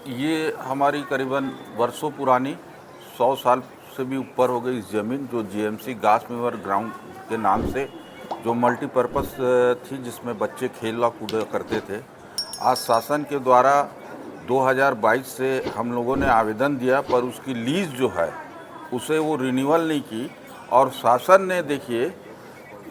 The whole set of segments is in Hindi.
ये हमारी करीबन वर्षों पुरानी 100 साल से भी ऊपर हो गई ज़मीन, जो जीएमसी घासमेवर ग्राउंड के नाम से जो मल्टीपर्पज़ थी, जिसमें बच्चे खेला कूदा करते थे। आज शासन के द्वारा 2022 से हम लोगों ने आवेदन दिया, पर उसकी लीज़ जो है उसे वो रिन्यूअल नहीं की। और शासन ने देखिए,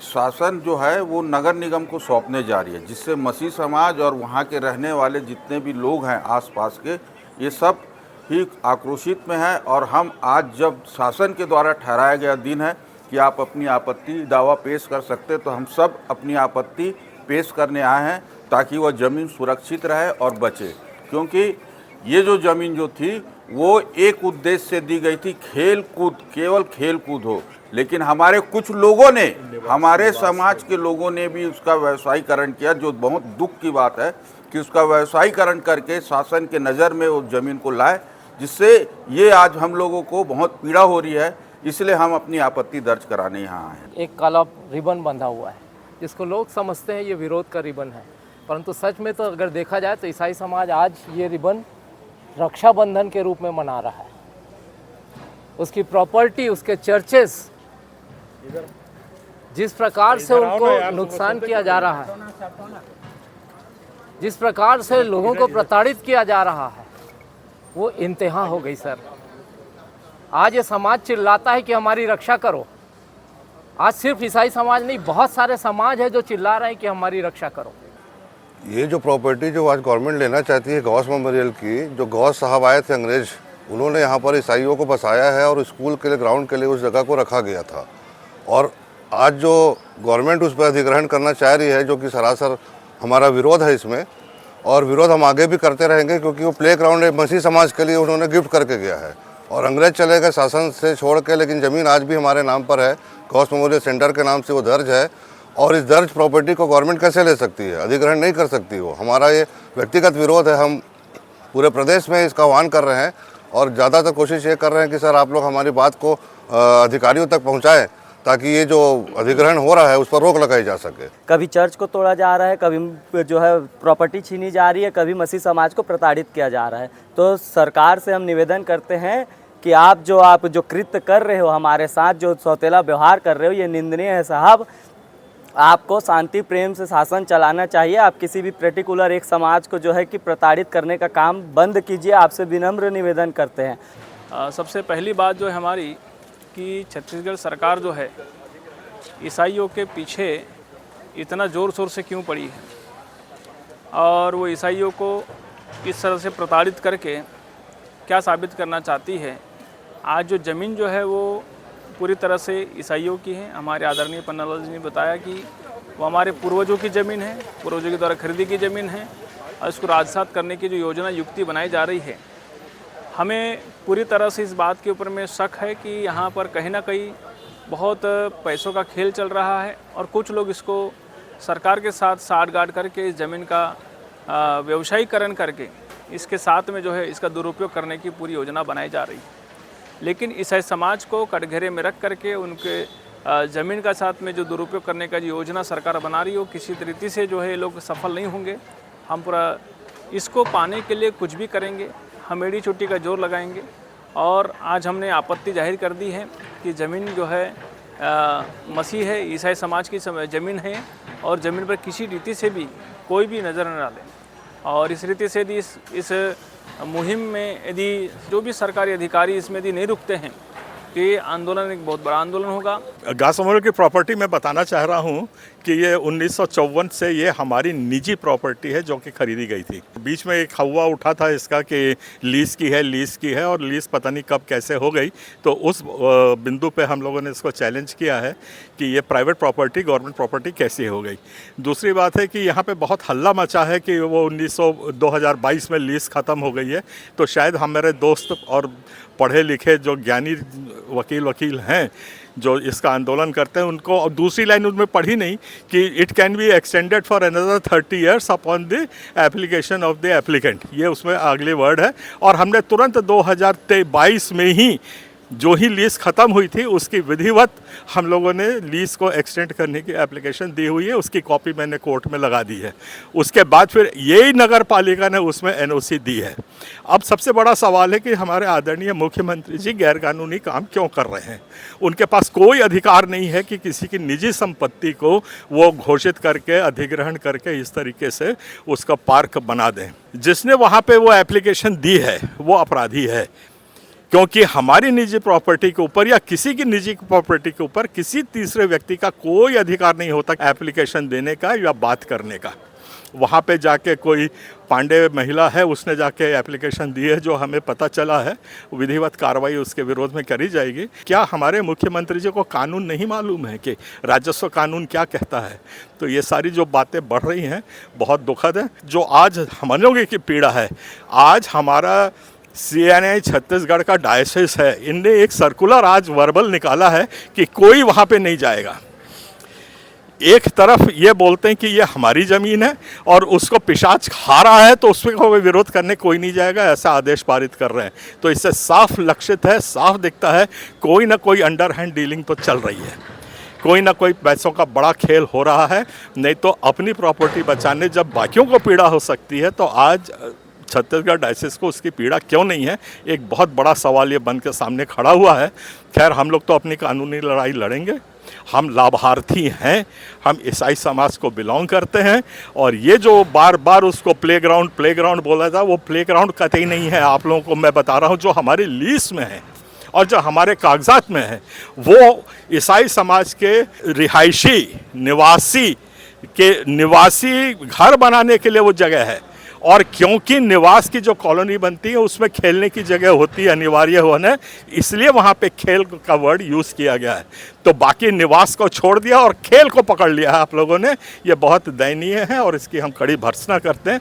शासन जो है वो नगर निगम को सौंपने जा रही है, जिससे मसीह समाज और वहाँ के रहने वाले जितने भी लोग हैं आसपास के, ये सब ही आक्रोशित में हैं। और हम आज जब शासन के द्वारा ठहराया गया दिन है कि आप अपनी आपत्ति दावा पेश कर सकते, तो हम सब अपनी आपत्ति पेश करने आए हैं ताकि वह ज़मीन सुरक्षित रहे और बचे। क्योंकि ये जो ज़मीन जो थी वो एक उद्देश्य से दी गई थी, खेल कूद, केवल खेल कूद हो। लेकिन हमारे कुछ लोगों ने, हमारे समाज के लोगों ने भी उसका व्यवसायीकरण किया, जो बहुत दुख की बात है कि उसका व्यवसायीकरण करके शासन के नज़र में उस ज़मीन को लाए, जिससे ये आज हम लोगों को बहुत पीड़ा हो रही है। इसलिए हम अपनी आपत्ति दर्ज कराने यहाँ आए हैं। एक काला रिबन बंधा हुआ है, जिसको लोग समझते हैं ये विरोध का रिबन है, परंतु सच में तो अगर देखा जाए तो ईसाई समाज आज ये रिबन रक्षाबंधन के रूप में मना रहा है। उसकी प्रॉपर्टी, उसके चर्चेस, जिस प्रकार से उनको नुकसान किया जा रहा है, जिस प्रकार से लोगों को प्रताड़ित किया जा रहा है, वो इंतहा हो गई सर। आज ये समाज चिल्लाता है कि हमारी रक्षा करो। आज सिर्फ ईसाई समाज नहीं, बहुत सारे समाज है जो चिल्ला रहे हैं कि हमारी रक्षा करो। ये जो प्रॉपर्टी जो आज गवर्नमेंट लेना चाहती है गौस मेमोरियल की, जो गौस साहब आए थे अंग्रेज, उन्होंने यहाँ पर ईसाइयों को बसाया है और स्कूल के लिए, ग्राउंड के लिए उस जगह को रखा गया था। और आज जो गवर्नमेंट उस पर अधिग्रहण करना चाह रही है, जो कि सरासर हमारा विरोध है इसमें, और विरोध हम आगे भी करते रहेंगे, क्योंकि वो प्ले ग्राउंड मसीह समाज के लिए उन्होंने गिफ्ट करके गया है। और अंग्रेज चले गए शासन से छोड़ के, लेकिन ज़मीन आज भी हमारे नाम पर है, गौस मेमोरियल सेंटर के नाम से वो दर्ज है। और इस दर्ज प्रॉपर्टी को गवर्नमेंट कैसे ले सकती है, अधिग्रहण नहीं कर सकती वो। हमारा ये व्यक्तिगत विरोध है, हम पूरे प्रदेश में इसका आह्वान कर रहे हैं और ज़्यादातर कोशिश ये कर रहे हैं कि सर आप लोग हमारी बात को अधिकारियों तक पहुँचाएँ, ताकि ये जो अधिग्रहण हो रहा है उस पर रोक लगाई जा सके। कभी चर्च को तोड़ा जा रहा है, कभी जो है प्रॉपर्टी छीनी जा रही है, कभी मसीह समाज को प्रताड़ित किया जा रहा है। तो सरकार से हम निवेदन करते हैं कि आप जो कृत्य कर रहे हो, हमारे साथ जो सौतेला व्यवहार कर रहे हो, ये निंदनीय है साहब। आपको शांति प्रेम से शासन चलाना चाहिए। आप किसी भी पर्टिकुलर एक समाज को जो है कि प्रताड़ित करने का काम बंद कीजिए, आपसे विनम्र निवेदन करते हैं। सबसे पहली बात जो है हमारी कि छत्तीसगढ़ सरकार जो है ईसाइयों के पीछे इतना ज़ोर शोर से क्यों पड़ी है, और वो ईसाइयों को इस तरह से प्रताड़ित करके क्या साबित करना चाहती है। आज जो ज़मीन जो है वो पूरी तरह से ईसाइयों की है। हमारे आदरणीय पन्नालाल जी ने बताया कि वो हमारे पूर्वजों की ज़मीन है, पूर्वजों के द्वारा खरीदी की ज़मीन है, और इसको राजसात करने की जो योजना युक्ति बनाई जा रही है, हमें पूरी तरह से इस बात के ऊपर में शक है कि यहाँ पर कहीं ना कहीं बहुत पैसों का खेल चल रहा है, और कुछ लोग इसको सरकार के साथ साठगांठ करके इस ज़मीन का व्यवसायीकरण करके इसके साथ में जो है इसका दुरुपयोग करने की पूरी योजना बनाई जा रही है। लेकिन ईसाई समाज को कटघरे में रख करके उनके ज़मीन का साथ में जो दुरुपयोग करने का जो योजना सरकार बना रही हो, किसी तरीके से जो है ये लोग सफल नहीं होंगे। हम पूरा इसको पाने के लिए कुछ भी करेंगे, हम एड़ी चोटी का जोर लगाएंगे। और आज हमने आपत्ति जाहिर कर दी है कि ज़मीन जो है मसीह है, ईसाई समाज की ज़मीन है, और ज़मीन पर किसी रीति से भी कोई भी नज़र न डाले। और इस रीति से यदि इस मुहिम में यदि जो भी सरकारी अधिकारी इसमें यदि नहीं रुकते हैं, तो ये आंदोलन एक बहुत बड़ा आंदोलन होगा। घास मेमोरियल की प्रॉपर्टी मैं बताना चाह रहा हूँ कि ये 1954 से ये हमारी निजी प्रॉपर्टी है, जो कि खरीदी गई थी। बीच में एक हवा उठा था इसका कि लीज़ की है, और लीज़ पता नहीं कब कैसे हो गई। तो उस बिंदु पे हम लोगों ने इसको चैलेंज किया है कि ये प्राइवेट प्रॉपर्टी गवर्नमेंट प्रॉपर्टी कैसे हो गई। दूसरी बात है कि यहाँ पे बहुत हल्ला मचा है कि वो 2022 में लीज़ ख़त्म हो गई है। तो शायद हमारे दोस्त और पढ़े लिखे जो ज्ञानी वकील हैं जो इसका आंदोलन करते हैं, उनको, और दूसरी लाइन उनमें पढ़ी नहीं कि it can be extended for another 30 years upon the application of the applicant, ये उसमें अगले वर्ड है। और हमने तुरंत 2022 में ही जो ही लीज ख़त्म हुई थी उसकी विधिवत हम लोगों ने लीज को एक्सटेंड करने की एप्लीकेशन दी हुई है, उसकी कॉपी मैंने कोर्ट में लगा दी है। उसके बाद फिर यही नगर पालिका ने उसमें एनओसी दी है। अब सबसे बड़ा सवाल है कि हमारे आदरणीय मुख्यमंत्री जी गैरकानूनी काम क्यों कर रहे हैं। उनके पास कोई अधिकार नहीं है कि किसी की निजी संपत्ति को वो घोषित करके अधिग्रहण करके इस तरीके से उसका पार्क बना दें। जिसने वहाँ पे वो एप्लीकेशन दी है वो अपराधी है, क्योंकि हमारी निजी प्रॉपर्टी के ऊपर या किसी की निजी प्रॉपर्टी के ऊपर किसी तीसरे व्यक्ति का कोई अधिकार नहीं होता एप्लीकेशन देने का या बात करने का। वहाँ पे जाके कोई पांडे महिला है, उसने जाके एप्लीकेशन दी है, जो हमें पता चला है विधिवत कार्रवाई उसके विरोध में करी जाएगी। क्या हमारे मुख्यमंत्री जी को कानून नहीं मालूम है कि राजस्व कानून क्या कहता है? तो ये सारी जो बातें बढ़ रही हैं बहुत दुखद है। जो आज हम लोगों की पीड़ा है, आज हमारा CNI छत्तीसगढ़ का डायसिस है, इनने एक सर्कुलर आज वर्बल निकाला है कि कोई वहाँ पे नहीं जाएगा। एक तरफ ये बोलते हैं कि ये हमारी ज़मीन है और उसको पिशाच खा रहा है तो उसमें कोई विरोध करने कोई नहीं जाएगा, ऐसा आदेश पारित कर रहे हैं। तो इससे साफ लक्षित है, साफ दिखता है कोई ना कोई अंडर हैंड डीलिंग तो चल रही है, कोई ना कोई पैसों का बड़ा खेल हो रहा है। नहीं तो अपनी प्रॉपर्टी बचाने जब बाकियों को पीड़ा हो सकती है तो आज छत्तीसगढ़ डायसिस को उसकी पीड़ा क्यों नहीं है, एक बहुत बड़ा सवाल ये बन के सामने खड़ा हुआ है। खैर हम लोग तो अपनी कानूनी लड़ाई लड़ेंगे, हम लाभार्थी हैं, हम ईसाई समाज को बिलोंग करते हैं। और ये जो बार बार उसको प्लेग्राउंड बोला था, वो प्लेग्राउंड कतई नहीं है। आप लोगों को मैं बता रहा हूँ जो हमारी लीज में है और जो हमारे कागजात में है वो ईसाई समाज के रिहायशी निवासी घर बनाने के लिए वो जगह है। और क्योंकि निवास की जो कॉलोनी बनती है उसमें खेलने की जगह होती है अनिवार्य होने, इसलिए वहाँ पे खेल का वर्ड यूज़ किया गया है। तो बाकी निवास को छोड़ दिया और खेल को पकड़ लिया है आप लोगों ने। ये बहुत दयनीय है और इसकी हम कड़ी भर्त्सना करते हैं।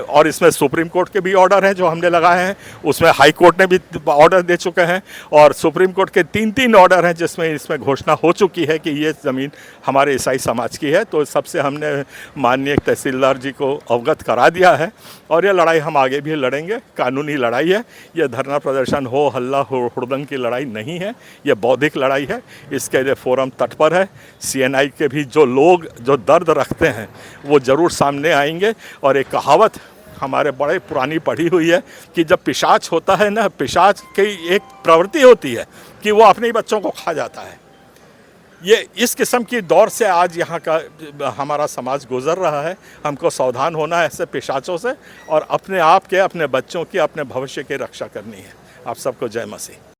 और इसमें सुप्रीम कोर्ट के भी ऑर्डर हैं जो हमने लगाए हैं, उसमें हाई कोर्ट ने भी ऑर्डर दे चुके हैं और सुप्रीम कोर्ट के 3 ऑर्डर हैं जिसमें इसमें घोषणा हो चुकी है कि ये ज़मीन हमारे ईसाई समाज की है। तो सबसे हमने माननीय तहसीलदार जी को अवगत करा दिया है और ये लड़ाई हम आगे भी लड़ेंगे। कानूनी लड़ाई है, ये धरना प्रदर्शन हो हल्ला हुड़दंग की लड़ाई नहीं है, ये बौद्धिक लड़ाई है। इसके लिए फोरम तत्पर है। CNI के भी जो लोग जो दर्द रखते हैं वो ज़रूर सामने आएंगे। और एक कहावत हमारे बड़े पुरानी पढ़ी हुई है कि जब पिशाच होता है ना, पिशाच की एक प्रवृत्ति होती है कि वो अपने ही बच्चों को खा जाता है। ये इस किस्म की दौर से आज यहाँ का हमारा समाज गुजर रहा है। हमको सावधान होना है ऐसे पिशाचों से और अपने आप के, अपने बच्चों की, अपने भविष्य की रक्षा करनी है। आप सबको जय मसीह।